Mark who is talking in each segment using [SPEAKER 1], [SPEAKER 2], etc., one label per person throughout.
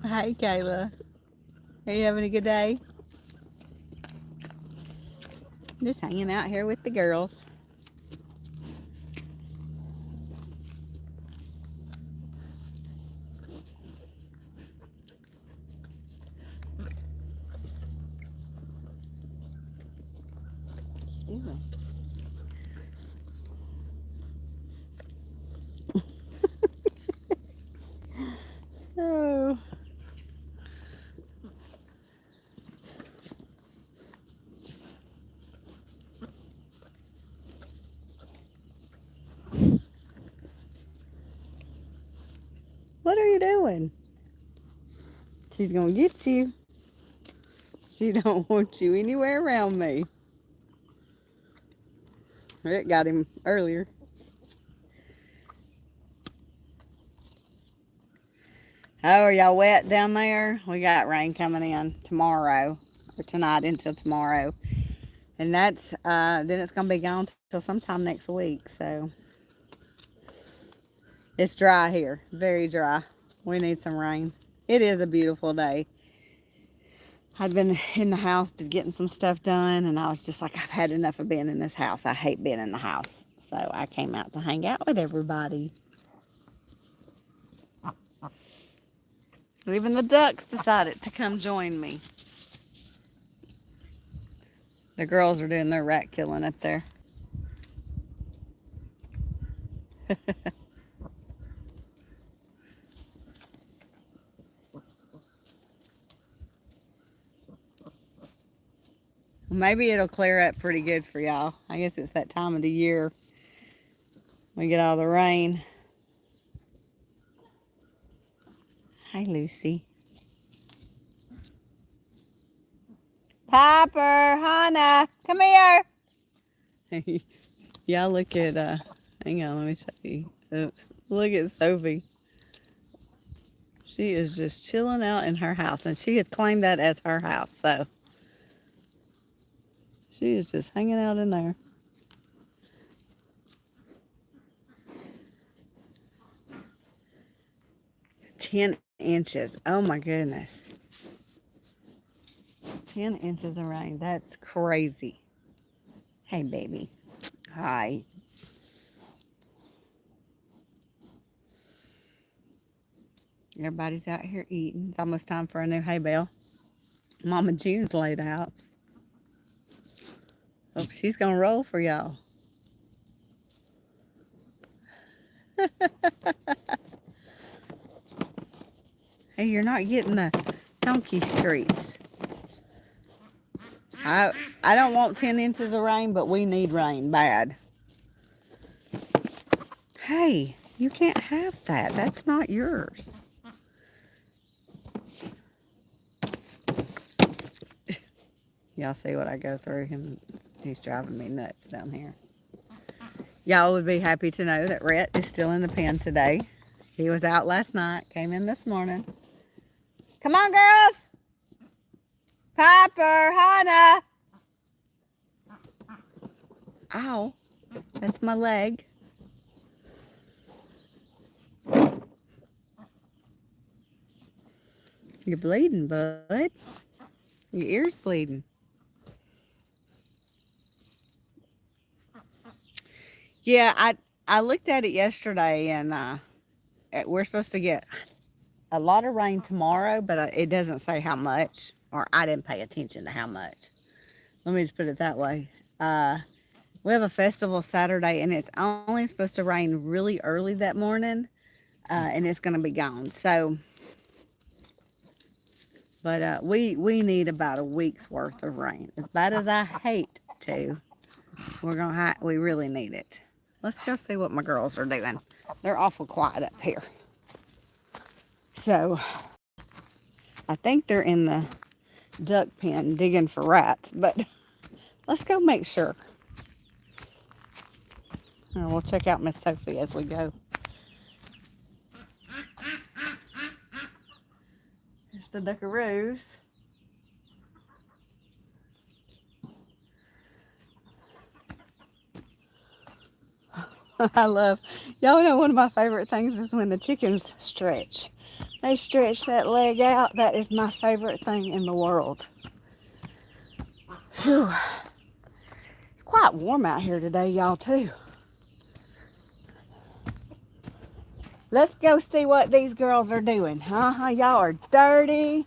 [SPEAKER 1] Hi, Kayla. Are you having a good day? Just hanging out here with the girls. Doing? Oh, what are you doing? She's gonna get you. She don't want you anywhere around me. Rick got him earlier. Oh, are y'all wet down there? We got rain coming in tomorrow, or tonight until tomorrow, and that's then it's gonna be gone till sometime next week. So it's dry here, very dry. We need some rain. It is a beautiful day. I'd been in the house getting some stuff done, and I was just like, I've had enough of being in this house. I hate being in the house. So I came out to hang out with everybody. Even the ducks decided to come join me. The girls are doing their rat killing up there. Maybe it'll clear up pretty good for y'all. I guess it's that time of the year. We get all the rain. Hi, Lucy. Piper, Hannah, come here. Y'all look at, hang on, let me show you. Oops. Look at Sophie. She is just chilling out in her house, and she has claimed that as her house, so she is just hanging out in there. $10 inches. Oh my goodness. 10 inches of rain. That's crazy. Hey, baby. Hi. Everybody's out here eating. It's almost time for a new hay bale. Mama June's laid out. Oh, she's going to roll for y'all. Hey, you're not getting the donkey streets. I don't want 10 inches of rain, but we need rain bad. Hey, you can't have that. That's not yours. Y'all see what I go through him? He's driving me nuts down here. Y'all would be happy to know that Rhett is still in the pen today. He was out last night, came in this morning. Come on, girls. Piper, Hannah. Ow, that's my leg. You're bleeding, bud. Your ear's bleeding. Yeah, I looked at it yesterday, and we're supposed to get a lot of rain tomorrow, but it doesn't say how much, or I didn't pay attention to how much. Let me just put it that way. We have a festival Saturday, and it's only supposed to rain really early that morning, and it's going to be gone. So, but we need about a week's worth of rain. As bad as I hate to, we really need it. Let's go see what my girls are doing. They're awful quiet up here. So, I think they're in the duck pen digging for rats, but let's go make sure. And we'll check out Miss Sophie as we go. There's the duckaroos. I love, y'all know one of my favorite things is when the chickens stretch. They stretch that leg out. That is my favorite thing in the world. Whew. It's quite warm out here today, y'all, too. Let's go see what these girls are doing. Y'all are dirty.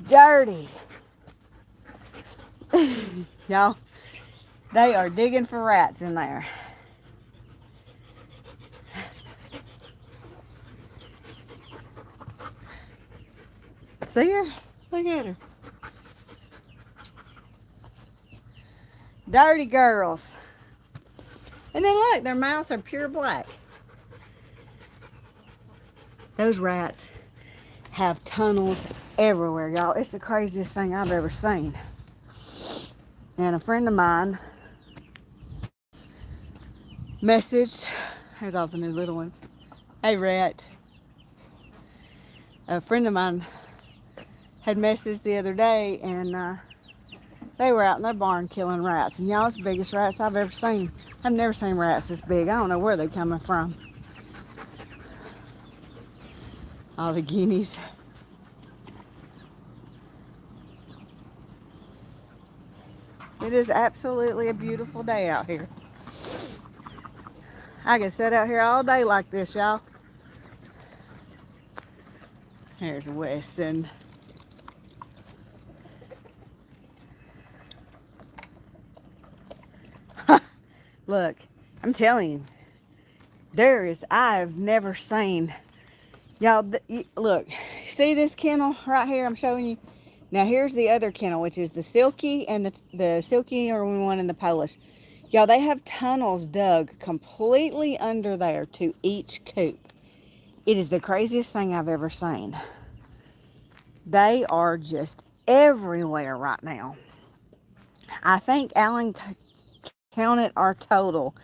[SPEAKER 1] Dirty. Y'all, they are digging for rats in there. See her? Look at her. Dirty girls. And then look, their mouths are pure black. Those rats have tunnels everywhere, y'all. It's the craziest thing I've ever seen. And a friend of mine messaged, here's all the new little ones. Hey, rat. A friend of mine had messaged the other day, and they were out in their barn killing rats. And y'all, it's the biggest rats I've ever seen. I've never seen rats this big. I don't know where they're coming from. All the guineas. It is absolutely a beautiful day out here. I can sit out here all day like this, y'all. There's Weston. Look, I'm telling you, I've never seen, y'all, look, see this kennel right here I'm showing you? Now here's the other kennel, which is the Silky and the Silky or one and the Polish. Y'all, they have tunnels dug completely under there to each coop. It is the craziest thing I've ever seen. They are just everywhere right now. I think Alan counted our total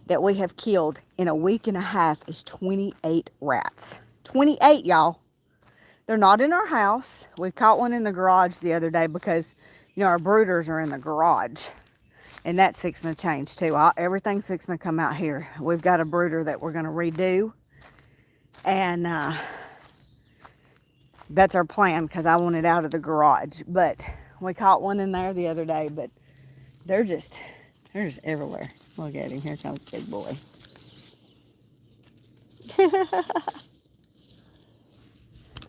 [SPEAKER 1] that we have killed in a week and a half is 28 rats. 28, y'all. They're not in our house. We caught one in the garage the other day because, you know, our brooders are in the garage. And that's fixing to change too. Everything's fixing to come out here. We've got a brooder that we're going to redo. And that's our plan because I want it out of the garage. But we caught one in there the other day. But they're just everywhere. Look at him. Here comes big boy.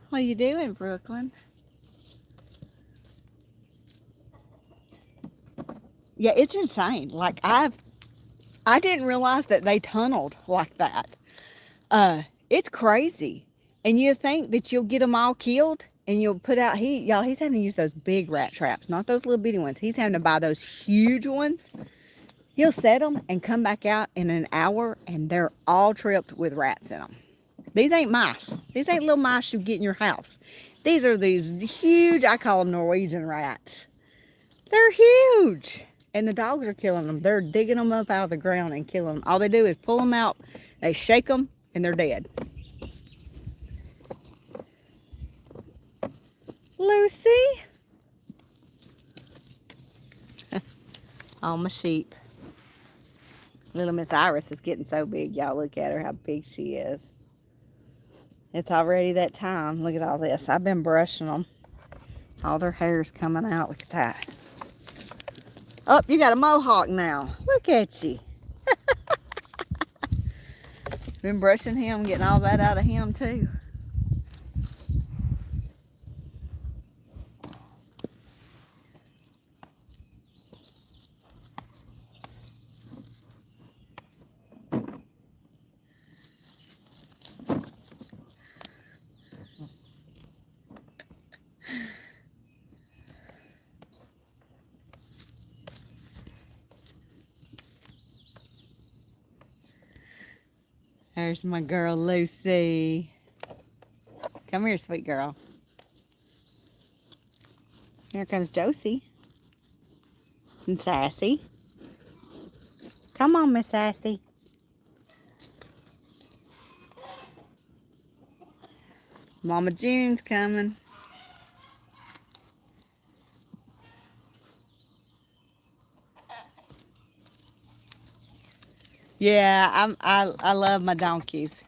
[SPEAKER 1] What are you doing, Brooklyn? Yeah, it's insane. Like I didn't realize that they tunneled like that. It's crazy. And you think that you'll get them all killed and you'll put out, y'all, he's having to use those big rat traps, not those little bitty ones. He's having to buy those huge ones. He'll set them and come back out in an hour and they're all tripped with rats in them. These ain't mice. These ain't little mice you get in your house. These are these huge, I call them Norwegian rats. They're huge. And the dogs are killing them. They're digging them up out of the ground and killing them. All they do is pull them out, they shake them, and they're dead. Lucy. All my sheep. Little Miss Iris is getting so big. Y'all look at her, how big she is. It's already that time. Look at all this. I've been brushing them. All their hair's coming out. Look at that. Oh, you got a mohawk now. Look at you. Been brushing him, getting all that out of him too. There's my girl, Lucy. Come here, sweet girl. Here comes Josie. And Sassy. Come on, Miss Sassy. Mama June's coming. Yeah, I love my donkeys.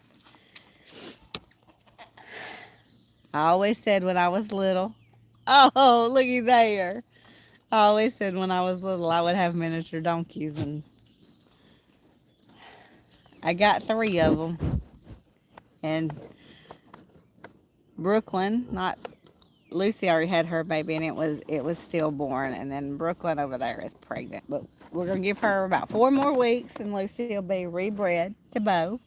[SPEAKER 1] I always said when I was little. Oh, looky there. I always said when I was little I would have miniature donkeys, and I got 3 of them. And Brooklyn, not Lucy, already had her baby, and it was stillborn, and then Brooklyn over there is pregnant. But we're gonna give her about 4 more weeks, and Lucy will be rebred to Bo.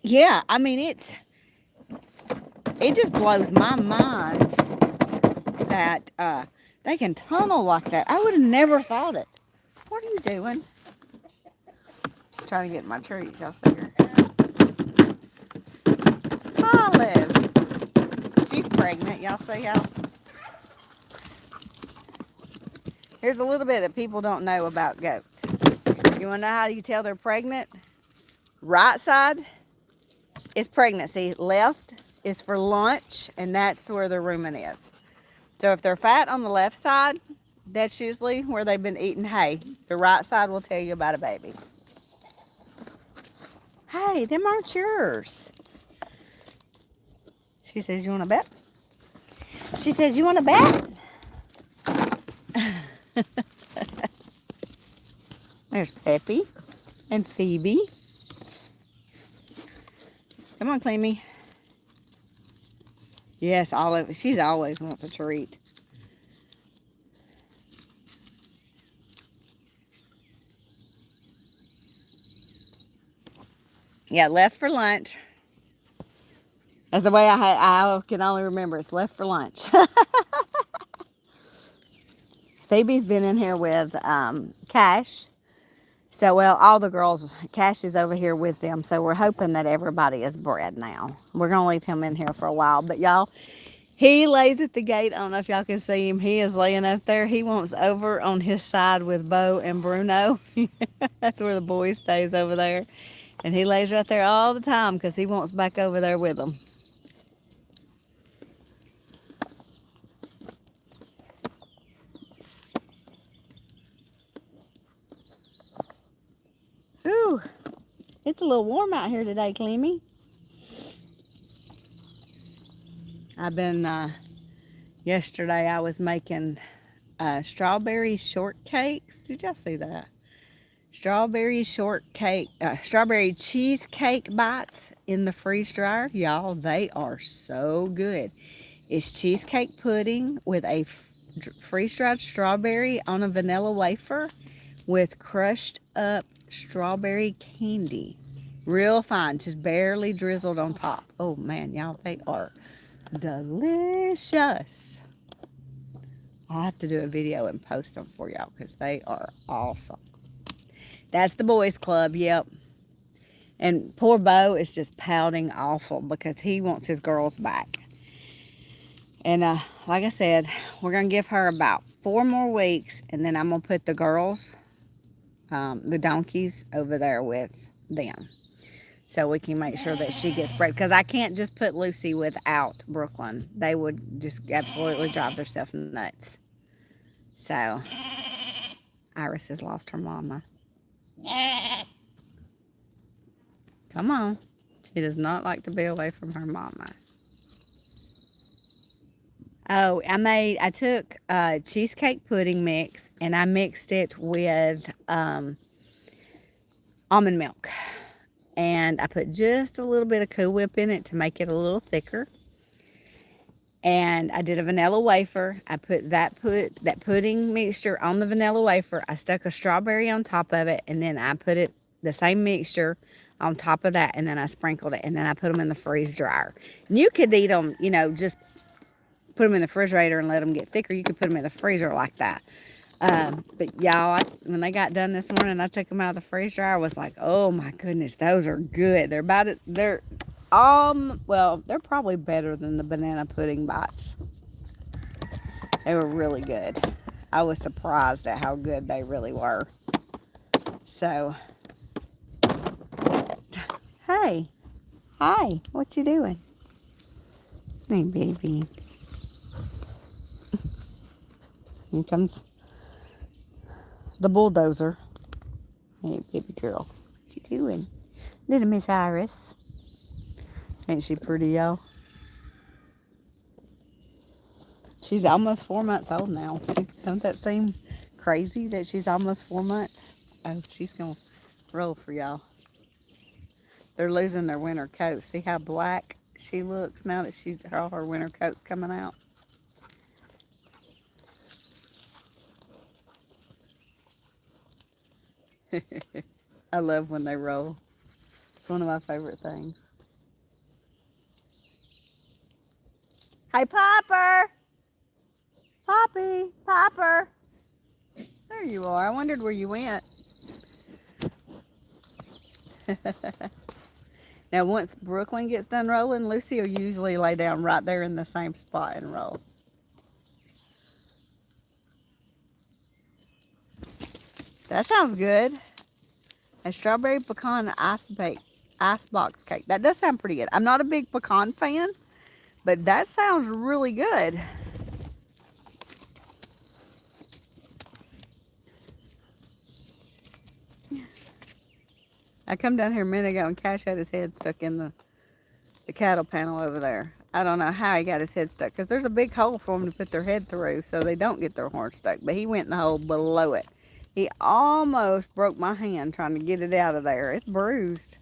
[SPEAKER 1] Yeah, I mean it just blows my mind that they can tunnel like that. I would have never thought it. What are you doing? Trying to get my treats. Y'all see her. Olive. She's pregnant. Y'all see how? Here's a little bit that people don't know about goats. You want to know how you tell they're pregnant? Right side is pregnancy. Left is for lunch, and that's where the rumen is. So if they're fat on the left side, that's usually where they've been eating hay. The right side will tell you about a baby. Hey, them aren't yours. She says, you want to bet? She says, you want to bet? There's Peppy and Phoebe. Come on, Clemmy. Yes, Olive. She's always wants a treat. Yeah, left for lunch. That's the way I can only remember. It's left for lunch. Phoebe's been in here with Cash. So, well, all the girls, Cash is over here with them. So we're hoping that everybody is bred now. We're going to leave him in here for a while. But y'all, he lays at the gate. I don't know if y'all can see him. He is laying up there. He wants over on his side with Bo and Bruno. That's where the boy stays over there. And he lays right there all the time because he wants back over there with them. Ooh, it's a little warm out here today, Clemmy. I've been, yesterday I was making strawberry shortcakes. Did y'all see that? Strawberry shortcake, strawberry cheesecake bites in the freeze dryer. Y'all, they are so good. It's cheesecake pudding with a freeze dried strawberry on a vanilla wafer with crushed up strawberry candy. Real fine, just barely drizzled on top. Oh man, y'all, they are delicious. I'll have to do a video and post them for y'all because they are awesome. That's the boys club, yep. And poor Bo is just pouting awful because he wants his girls back. And like I said, we're going to give her about 4 more weeks, and then I'm going to put the girls, the donkeys, over there with them. So we can make sure that she gets bred. Because I can't just put Lucy without Brooklyn. They would just absolutely drive themselves nuts. So, Iris has lost her mama. Come on. She does not like to be away from her mama. Oh, I took cheesecake pudding mix and I mixed it with almond milk. And I put just a little bit of Cool Whip in it to make it a little thicker. And I did a vanilla wafer. I put that pudding mixture on the vanilla wafer. I stuck a strawberry on top of it, and then I put the same mixture on top of that, and then I sprinkled it, and then I put them in the freeze dryer. And you could eat them, just put them in the refrigerator and let them get thicker. You could put them in the freezer like that. But y'all, when they got done this morning, I took them out of the freeze dryer. I was like, oh my goodness, those are good. They're probably better than the banana pudding bites. They were really good. I was surprised at how good they really were. So, hey, hi, what you doing? Hey, baby. Here comes the bulldozer. Hey, baby girl, what you doing? Little Miss Iris. Ain't she pretty, y'all? She's almost 4 months old now. Don't that seem crazy that she's almost 4 months? Oh, she's going to roll for y'all. They're losing their winter coat. See how black she looks now that all her winter coat's coming out? I love when they roll. It's one of my favorite things. Hey, Popper! Poppy! Popper! There you are. I wondered where you went. Now, once Brooklyn gets done rolling, Lucy will usually lay down right there in the same spot and roll. That sounds good. A strawberry pecan ice box cake. That does sound pretty good. I'm not a big pecan fan, but that sounds really good. I come down here a minute ago and Cash had his head stuck in the cattle panel over there. I don't know how he got his head stuck because there's a big hole for them to put their head through so they don't get their horn stuck. But he went in the hole below it. He almost broke my hand trying to get it out of there. It's bruised.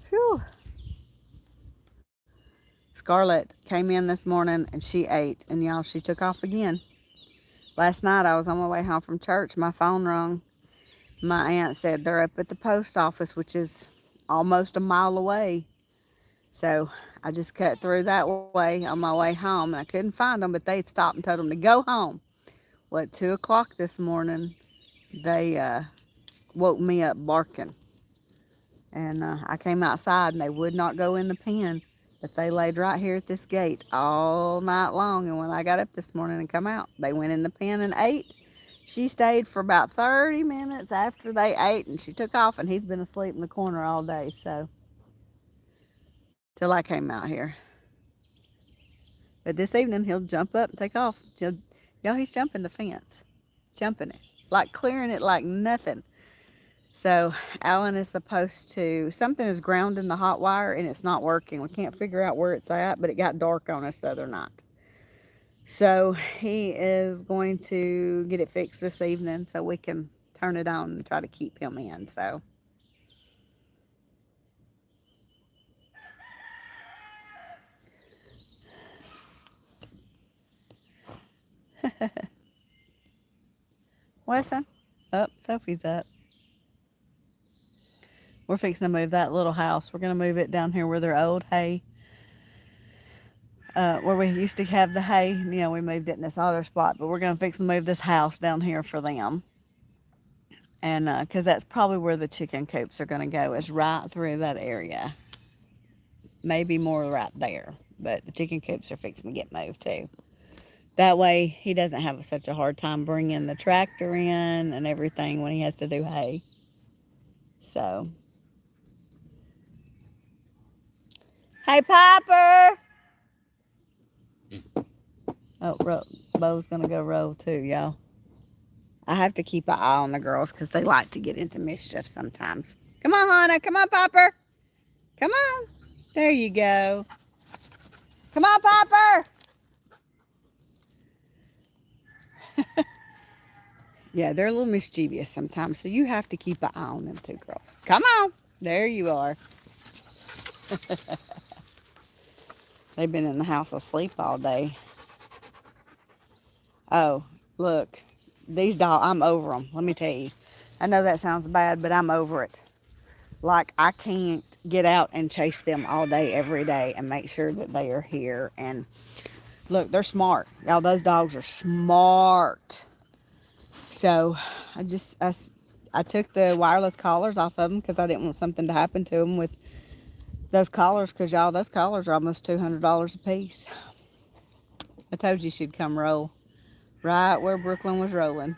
[SPEAKER 1] Whew. Scarlett came in this morning and she ate. And y'all, she took off again. Last night I was on my way home from church. My phone rung. My aunt said they're up at the post office, which is almost a mile away. So I just cut through that way on my way home. And I couldn't find them, but they'd stopped and told them to go home. Well, at 2 o'clock this morning, they woke me up barking. And I came outside and they would not go in the pen. But they laid right here at this gate all night long. And when I got up this morning and come out, they went in the pen and ate. She stayed for about 30 minutes after they ate and she took off, and he's been asleep in the corner all day, so till I came out here. But this evening he'll jump up and take off. Y'all, he's jumping the fence. Jumping it. Like clearing it like nothing. So Alan is supposed to, something is ground in the hot wire and it's not working. We can't figure out where it's at, but it got dark on us the other night. So he is going to get it fixed this evening so we can turn it on and try to keep him in. So Wesson? Oh, Sophie's up. We're fixing to move that little house. We're going to move it down here where their old hay, where we used to have the hay. You know, we moved it in this other spot, but we're going to fix to move this house down here for them. And because that's probably where the chicken coops are going to go, is right through that area. Maybe more right there, but the chicken coops are fixing to get moved too. That way he doesn't have such a hard time bringing the tractor in and everything when he has to do hay. So, hey, Piper! Oh, Bo's going to go roll too, y'all. I have to keep an eye on the girls because they like to get into mischief sometimes. Come on, Hannah. Come on, Piper. Come on. There you go. Come on, Piper. Yeah, they're a little mischievous sometimes, so you have to keep an eye on them two girls. Come on. There you are. They've been in the house asleep all day. Oh, look. These dogs, I'm over them. Let me tell you. I know that sounds bad, but I'm over it. Like, I can't get out and chase them all day, every day, and make sure that they are here. And look, they're smart. Y'all, those dogs are smart. So, I took the wireless collars off of them because I didn't want something to happen to them with those collars, because y'all, those collars are almost $200 a piece. I told you she'd come roll right where Brooklyn was rolling.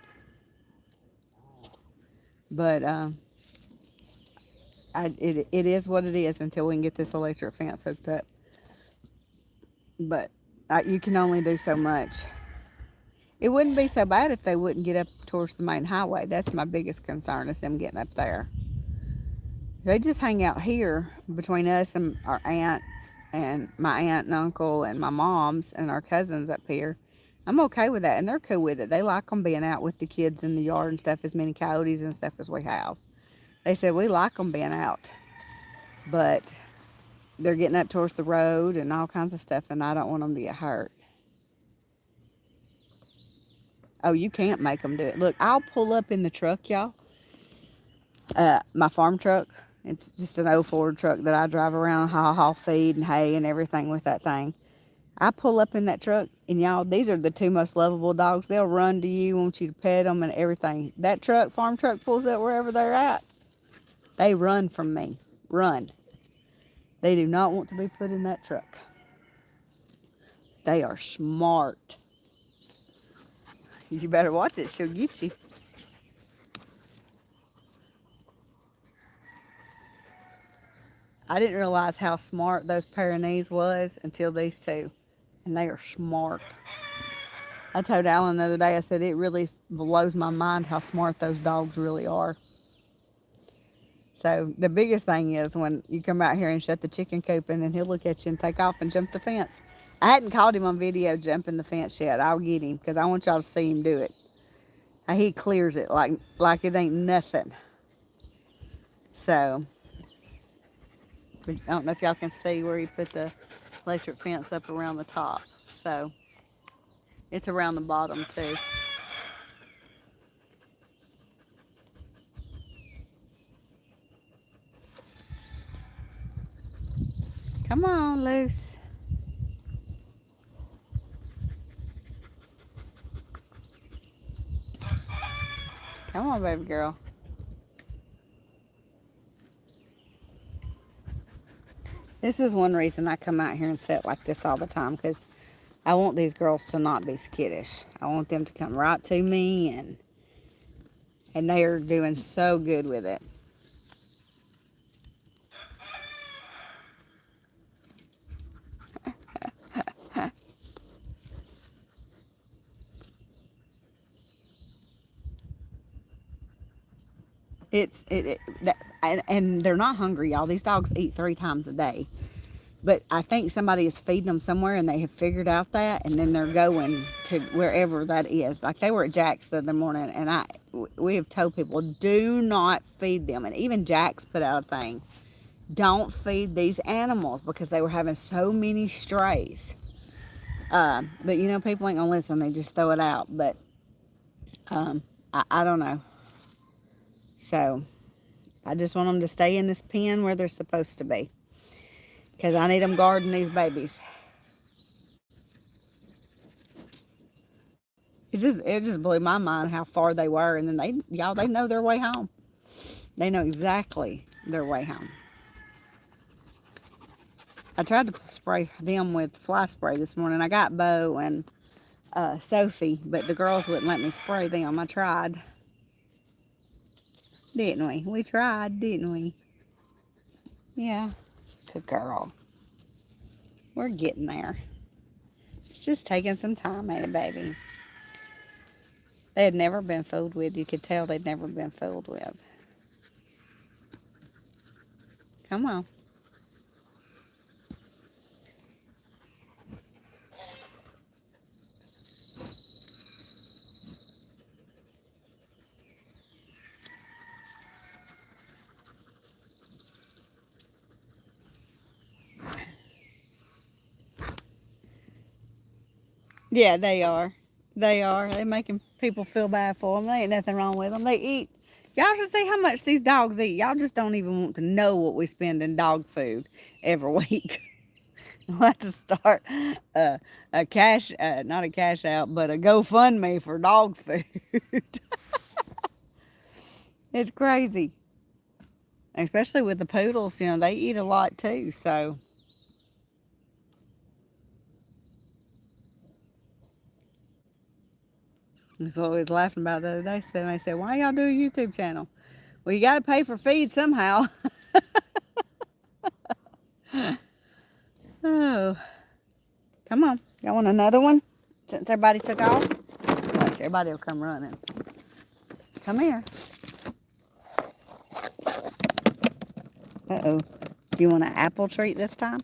[SPEAKER 1] But it is what it is until we can get this electric fence hooked up. But you can only do so much. It wouldn't be so bad if they wouldn't get up towards the main highway. That's my biggest concern is them getting up there. They just hang out here between us and our aunts and my aunt and uncle and my mom's and our cousins up here. I'm okay with that, and they're cool with it. They like them being out with the kids in the yard and stuff, as many coyotes and stuff as we have. They said we like them being out, but they're getting up towards the road and all kinds of stuff, and I don't want them to get hurt. Oh, you can't make them do it. Look, I'll pull up in the truck, y'all. My farm truck. It's just an old Ford truck that I drive around, haul feed and hay and everything with that thing. I pull up in that truck, and y'all, these are the two most lovable dogs. They'll run to you, want you to pet them and everything. That truck, farm truck, pulls up wherever they're at. They run from me. Run. They do not want to be put in that truck. They are smart. You better watch it. She'll get you. I didn't realize how smart those Pyrenees was until these two. And they are smart. I told Alan the other day, I said, it really blows my mind how smart those dogs really are. So the biggest thing is when you come out here and shut the chicken coop in, and he'll look at you and take off and jump the fence. I hadn't caught him on video jumping the fence yet. I'll get him because I want y'all to see him do it. He clears it like it ain't nothing. So, I don't know if y'all can see where he put the electric fence up around the top. So, it's around the bottom too. Come on, Luce. Come on, baby girl. This is one reason I come out here and sit like this all the time, because I want these girls to not be skittish. I want them to come right to me, and they are doing so good with it. And they're not hungry, y'all. These dogs eat 3 times a day. But I think somebody is feeding them somewhere, and they have figured out that, and then they're going to wherever that is. Like they were at Jack's the other morning, and we have told people, do not feed them. And even Jack's put out a thing, don't feed these animals, because they were having so many strays. But you know, people ain't gonna listen. They just throw it out. But I don't know. So I just want them to stay in this pen where they're supposed to be, because I need them guarding these babies. It just blew my mind how far they were, and then they know their way home. They know exactly their way home. I tried to spray them with fly spray this morning. I got Bo and Sophie, but the girls wouldn't let me spray them. I tried. Didn't we? We tried, didn't we? Yeah. Good girl. We're getting there. It's just taking some time, ain't it, baby? They had never been fooled with. You could tell they'd never been fooled with. Come on. Yeah, they are. They are. They're making people feel bad for them. There ain't nothing wrong with them. They eat. Y'all should see how much these dogs eat. Y'all just don't even want to know what we spend in dog food every week. I'll have to start a cash, not a cash out, but a GoFundMe for dog food. It's crazy. Especially with the poodles, you know, they eat a lot too, so. That's what I was laughing about the other day. Somebody said, why y'all do a YouTube channel? Well, you got to pay for feed somehow. Oh, come on. Y'all want another one since everybody took off? Watch, everybody will come running. Come here. Uh-oh. Do you want an apple treat this time?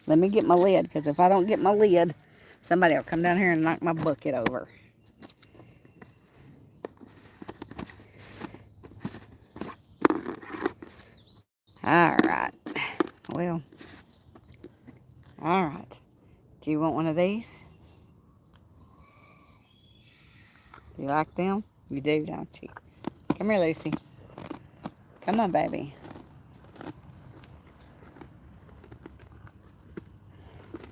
[SPEAKER 1] Let me get my lid, because if I don't get my lid, somebody will come down here and knock my bucket over. All right. Well, all right. Do you want one of these? You like them? You do, don't you? Come here, Lucy. Come on, baby.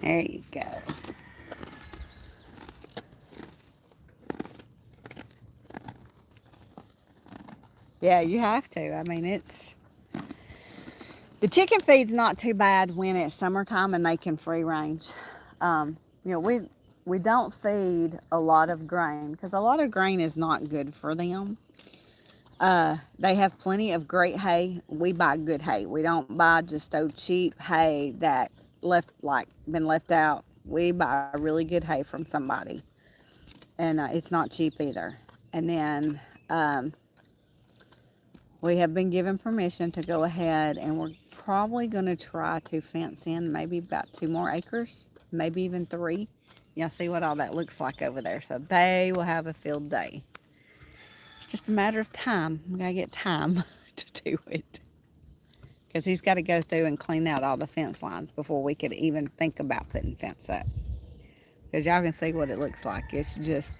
[SPEAKER 1] There you go. Yeah, you have to. I mean, the chicken feed's not too bad when it's summertime and they can free range. We don't feed a lot of grain because a lot of grain is not good for them. They have plenty of great hay. We buy good hay. We don't buy just old cheap hay that's been left out. We buy really good hay from somebody, and it's not cheap either. And then we have been given permission to go ahead, and we're probably going to try to fence in maybe about 2 more acres, maybe even 3. Y'all see what all that looks like over there. So they will have a field day. It's just a matter of time. We got to get time to do it. Because he's got to go through and clean out all the fence lines before we could even think about putting fence up. Because y'all can see what it looks like. It's just,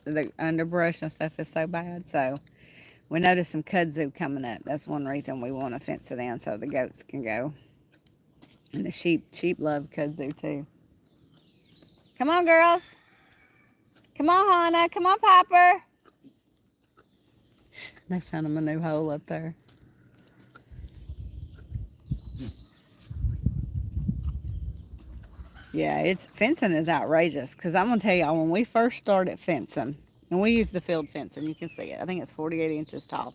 [SPEAKER 1] the underbrush and stuff is so bad. So we noticed some kudzu coming up. That's one reason we want to fence it in so the goats can go. And the sheep love kudzu too. Come on, girls. Come on, Hannah. Come on, Piper. They found him a new hole up there. Yeah, fencing is outrageous. Because I'm going to tell y'all, when we first started fencing, and we use the field fencing, you can see it. I think it's 48 inches tall.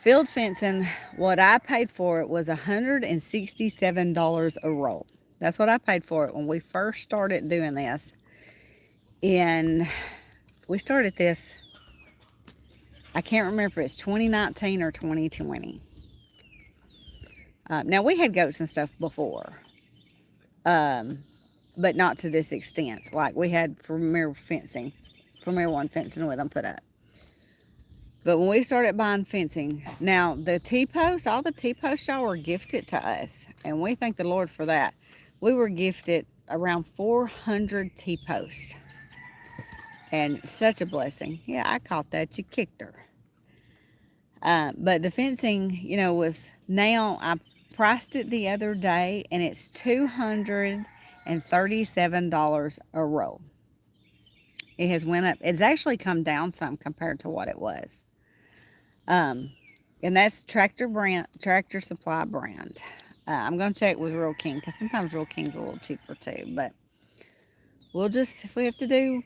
[SPEAKER 1] Field fencing, what I paid for it was $167 a roll. That's what I paid for it when we first started doing this. And we started this, I can't remember if it's 2019 or 2020. Now, we had goats and stuff before, but not to this extent. Like, we had Premier One fencing with them put up. But when we started buying fencing, now the T-posts, all the T-posts y'all were gifted to us. And we thank the Lord for that. We were gifted around 400 T-posts. And such a blessing. Yeah, I caught that. You kicked her. But the fencing, was now, I priced it the other day, and it's $237 a roll. It has went up. It's actually come down some compared to what it was. And that's Tractor Supply brand. I'm going to check with Real King because sometimes Real King's a little cheaper too. But if we have to do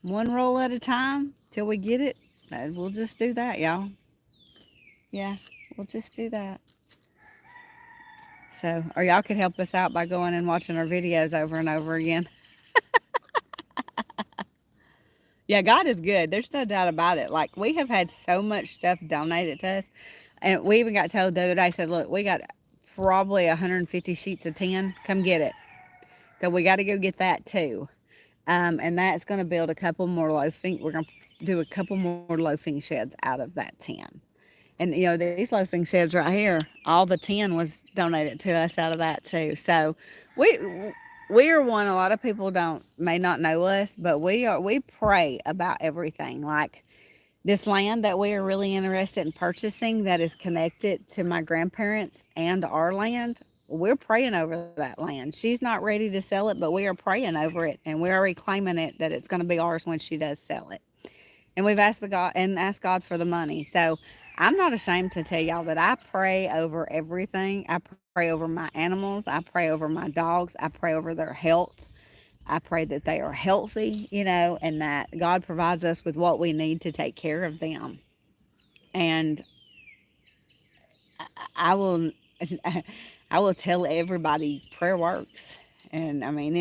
[SPEAKER 1] one roll at a time till we get it, we'll just do that, y'all. Yeah, we'll just do that. So, or y'all could help us out by going and watching our videos over and over again. Yeah, God is good. There's no doubt about it. Like, we have had so much stuff donated to us. And we even got told the other day, said, look, we got probably 150 sheets of tin. Come get it. So we got to go get that too. And that's going to build a couple more loafing. We're going to do a couple more loafing sheds out of that tin. And, these loafing sheds right here, all the tin was donated to us out of that too. So we are one, a lot of people may not know us, but we pray about everything. Like this land that we are really interested in purchasing that is connected to my grandparents and our land, we're praying over that land. She's not ready to sell it, but we are praying over it, and we're already claiming it that it's going to be ours when she does sell it. And we've asked God for the money. So I'm not ashamed to tell y'all that I pray over everything. I pray over my animals. I pray over my dogs. I pray over their health. I pray that they are healthy, and that God provides us with what we need to take care of them. And I will, I will tell everybody prayer works. And I mean,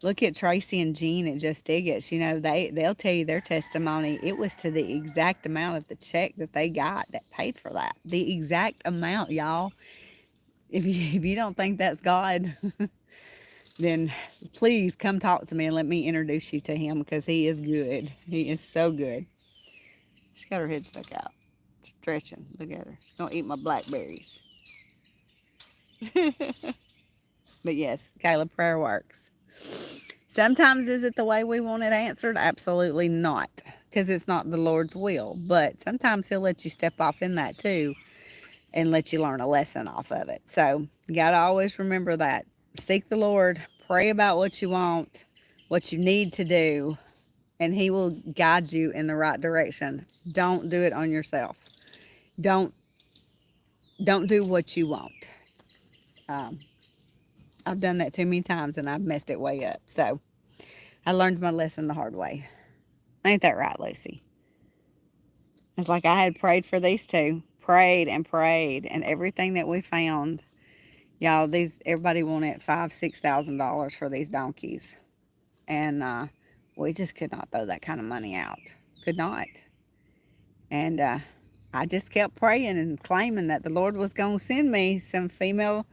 [SPEAKER 1] Look at Tracy and Jean at Just Diggits. You know, they'll tell you their testimony. It was to the exact amount of the check that they got that paid for that. The exact amount, y'all. If you don't think that's God, then please come talk to me and let me introduce you to him because he is good. He is so good. She's got her head stuck out, stretching. Look at her. She's gonna eat my blackberries. But yes, Caleb, prayer works. Sometimes is it the way we want it answered? Absolutely not, because it's not the Lord's will. But sometimes He'll let you step off in that too and let you learn a lesson off of it. So you got to always remember that. Seek the Lord, pray about what you want, what you need to do, and He will guide you in the right direction. Don't do it on yourself. Don't don't do what you want. Um, I've done that too many times and I've messed it way up. So I learned my lesson the hard way. Ain't that right, Lucy? It's like I had prayed for these two, prayed, and everything that we found, y'all. Everybody wanted $5,000-$6,000 for these donkeys, and we just could not throw that kind of money out. Could not. And I just kept praying and claiming that the Lord was going to send me some female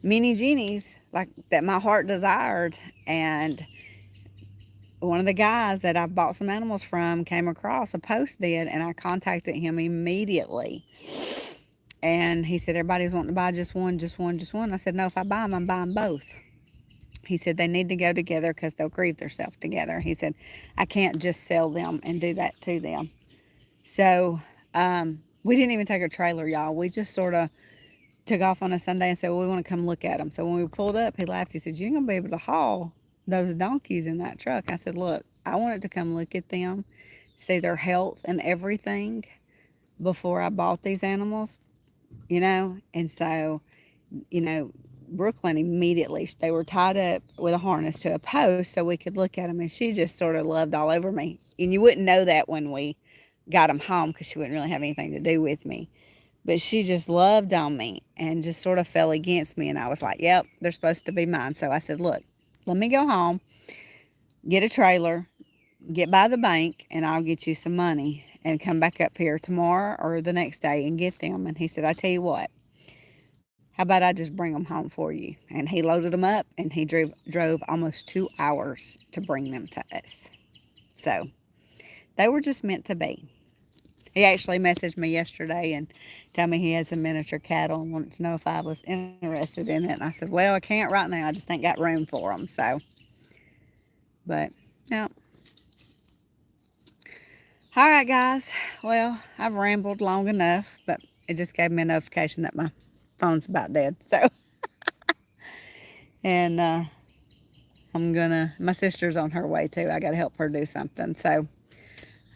[SPEAKER 1] mini genies like that my heart desired. And one of the guys that I bought some animals from came across a post did, and I contacted him immediately. And he said, everybody's wanting to buy just one, just one, just one. I said, no, if I buy them, I'm buying both. He said, they need to go together because they'll grieve themselves together. He said, I can't just sell them and do that to them. So we didn't even take a trailer, y'all. We just sort of took off on a Sunday and said, well, we want to come look at them. So when we pulled up, he laughed. He said, you ain't going to be able to haul those donkeys in that truck. I said, look, I wanted to come look at them, see their health and everything before I bought these animals, you know. And so, you know, Brooklyn immediately, they were tied up with a harness to a post so we could look at them. And she just sort of loved all over me. And you wouldn't know that when we got them home because she wouldn't really have anything to do with me. But she just loved on me and just sort of fell against me. And I was like, yep, they're supposed to be mine. So I said, look, let me go home, get a trailer, get by the bank, and I'll get you some money and come back up here tomorrow or the next day and get them. And he said, I tell you what, how about I just bring them home for you? And he loaded them up and he drove almost 2 hours to bring them to us. So they were just meant to be. He actually messaged me yesterday and told me he has some miniature cattle and wanted to know if I was interested in it. And I said, well, I can't right now. I just ain't got room for them. So, but, yeah. All right, guys. Well, I've rambled long enough, but it just gave me a notification that my phone's about dead. So, and my sister's on her way too. I got to help her do something. So,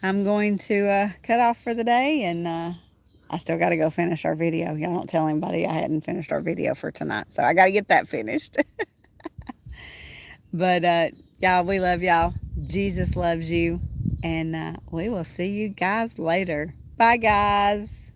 [SPEAKER 1] I'm going to cut off for the day, and I still got to go finish our video. Y'all don't tell anybody I hadn't finished our video for tonight, so I got to get that finished. But y'all, we love y'all. Jesus loves you, and we will see you guys later. Bye, guys.